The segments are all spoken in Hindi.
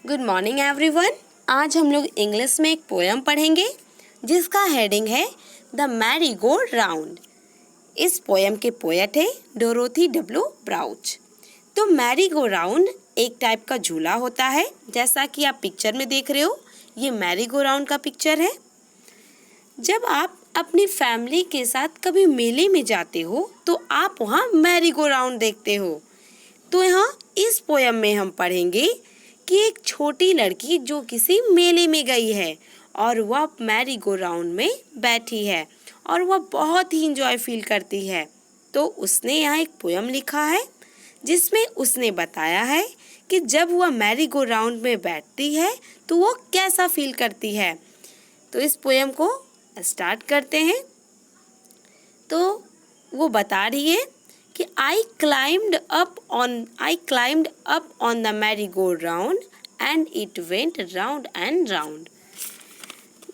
Good morning everyone. आज हम लोग इंग्लिश में एक पोयम पढ़ेंगे जिसका हेडिंग है द मैरी गो राउंड। इस पोयम के पोएट है डोरोथी डब्ल्यू ब्राउच। तो मैरी गो राउंड एक टाइप का झूला होता है, जैसा कि आप पिक्चर में देख रहे हो। ये मैरी गो राउंड का पिक्चर है। जब आप अपनी फैमिली के साथ कभी मेले में जाते हो तो आप वहाँ मैरी गो राउंड देखते हो। तो यहाँ इस पोयम में हम पढ़ेंगे कि एक छोटी लड़की जो किसी मेले में गई है और वह मैरी गो राउंड में बैठी है और वह बहुत ही इंजॉय फील करती है। तो उसने यहाँ एक पोयम लिखा है जिसमें उसने बताया है कि जब वह मैरी गो राउंड में बैठती है तो वो कैसा फील करती है। तो इस पोयम को स्टार्ट करते हैं। तो वो बता रही है कि I climbed up on the merry-go-round and it went round and round।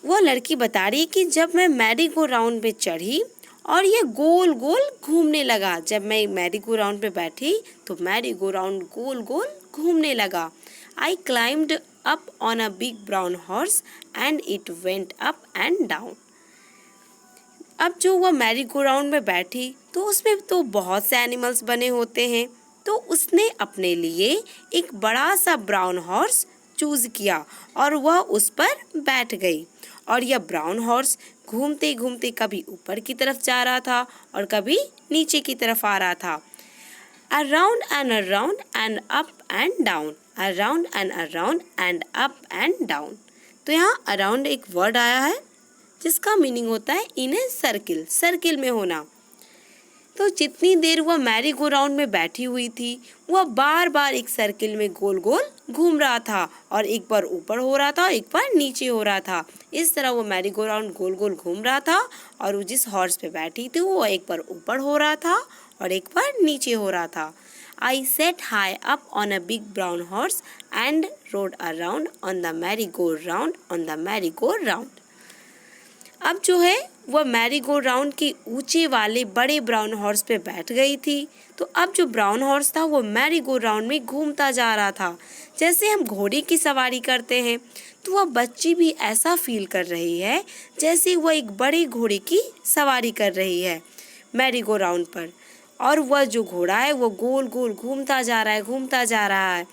वो लड़की बता रही है कि जब मैं मैरी गो राउंड पे चढ़ी और ये गोल गोल घूमने लगा। जब मैं मैरी गो राउंड पे बैठी तो मैरी गो राउंड गोल गोल घूमने लगा। I climbed up on a big brown horse and it went up and down। अब जो वह मैरी गो राउंड में बैठी तो उसमें तो बहुत से एनिमल्स बने होते हैं। तो उसने अपने लिए एक बड़ा सा ब्राउन हॉर्स चूज किया और वह उस पर बैठ गई। और यह ब्राउन हॉर्स घूमते घूमते कभी ऊपर की तरफ जा रहा था और कभी नीचे की तरफ आ रहा था। Around and up and down, around and up and down. तो यहाँ अराउंड एक वर्ड आया है जिसका मीनिंग होता है इन ए सर्किल, सर्किल में होना। तो जितनी देर वह मैरी गो राउंड में बैठी हुई थी वह बार बार एक सर्किल में गोल गोल घूम रहा था और एक बार ऊपर हो रहा था और एक बार नीचे हो रहा था। इस तरह वो मैरी गो राउंड गोल गोल घूम रहा था और वो जिस हॉर्स पे बैठी थी वो एक बार ऊपर हो रहा था और एक बार नीचे हो रहा था। I sat high up on a big brown horse and rode around on the merry-go-round। अब जो है वह मैरी गो राउंड के ऊंचे वाले बड़े ब्राउन हॉर्स पे बैठ गई थी। तो अब जो ब्राउन हॉर्स था वो मैरी गो राउंड में घूमता जा रहा था। जैसे हम घोड़े की सवारी करते हैं तो वह बच्ची भी ऐसा फील कर रही है जैसे वह एक बड़े घोड़े की सवारी कर रही है मैरी गो राउंड पर। और वह जो घोड़ा है वो गोल गोल घूमता जा रहा है।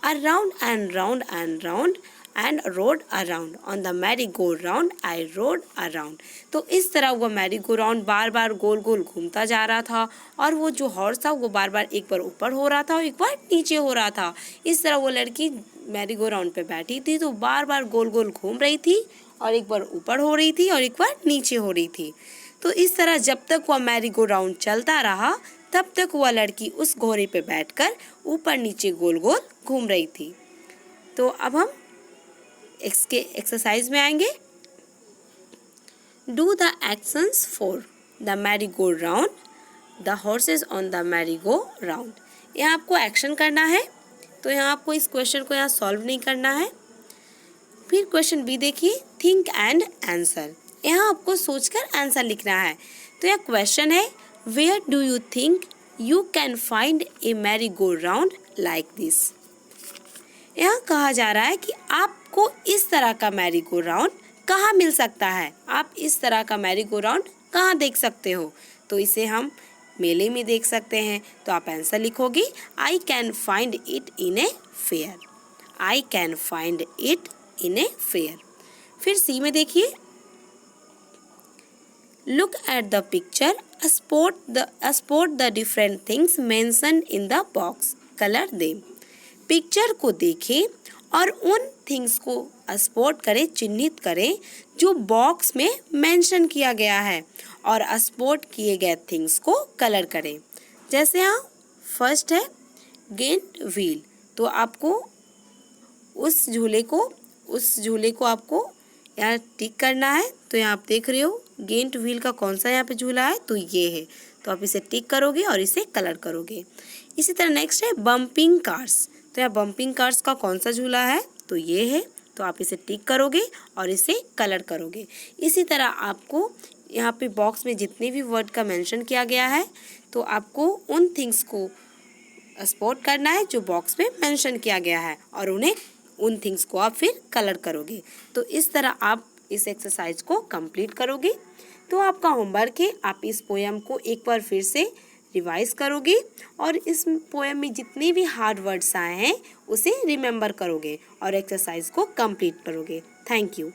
Around and rode around on the merry-go-round I rode around। तो इस तरह वो मैरी गो राउंड बार बार गोल गोल घूमता जा रहा था और वो जो हॉर्स था वो बार बार एक बार ऊपर हो रहा था और एक बार नीचे हो रहा था। इस तरह वो लड़की मैरी गो राउंड पे बैठी थी तो बार बार गोल गोल घूम रही थी और एक बार ऊपर हो रही थी और एक बार नीचे हो रही थी। तो इस तरह जब तक वह मैरी गो राउंड चलता रहा तब तक वह लड़की उस घोड़े पे बैठकर ऊपर नीचे गोल गोल घूम रही थी। तो अब हम इसके एक्सरसाइज में आएंगे। Do the actions for the Mary go round, the horses on the Mary go round. यहाँ आपको एक्शन करना है। तो यहाँ आपको इस क्वेश्चन को यहाँ सॉल्व नहीं करना है। फिर क्वेश्चन बी देखिए, थिंक एंड आंसर। यहाँ आपको सोचकर आंसर लिखना है। तो यह क्वेश्चन है, where do you think you can find a merry go round like this. यहाँ कहा जा रहा है कि आपको इस तरह का मैरी गो राउंड कहाँ मिल सकता है, आप इस तरह का मैरी गो राउंड कहाँ देख सकते हो। तो इसे हम मेले में देख सकते हैं। तो आप आंसर लिखोगे, I can find it in a fair, I can find it in a fair. फिर सी में देखिए, look at the picture, spot the different things mentioned in the box, color them। Picture को देखें और उन थिंग्स को स्पॉट करें, चिन्हित करें जो बॉक्स में मेंशन किया गया है और स्पॉट किए गए थिंग्स को कलर करें। जैसे यहाँ फर्स्ट है गेंट व्हील। तो आपको उस झूले को आपको यहाँ टिक करना है। तो यहाँ आप देख रहे हो गेंट व्हील का कौन सा यहाँ पे झूला है, तो ये है। तो आप इसे टिक करोगे और इसे कलर करोगे। इसी तरह नेक्स्ट है बम्पिंग कार्स। तो यहाँ बम्पिंग कार्स का कौन सा झूला है, तो ये है। तो आप इसे टिक करोगे और इसे कलर करोगे। इसी तरह आपको यहाँ पे बॉक्स में जितने भी वर्ड का मेंशन किया गया है तो आपको उन थिंग्स को स्पॉट करना है जो बॉक्स में मेंशन किया गया है और उन्हें उन थिंग्स को आप फिर कलर करोगे। तो इस तरह आप इस एक्सरसाइज को कंप्लीट करोगे। तो आपका होमवर्क है, आप इस पोएम को एक बार फिर से रिवाइज करोगे और इस पोएम में जितने भी हार्ड वर्ड्स आए हैं उसे रिमेंबर करोगे और एक्सरसाइज को कंप्लीट करोगे। Thank you.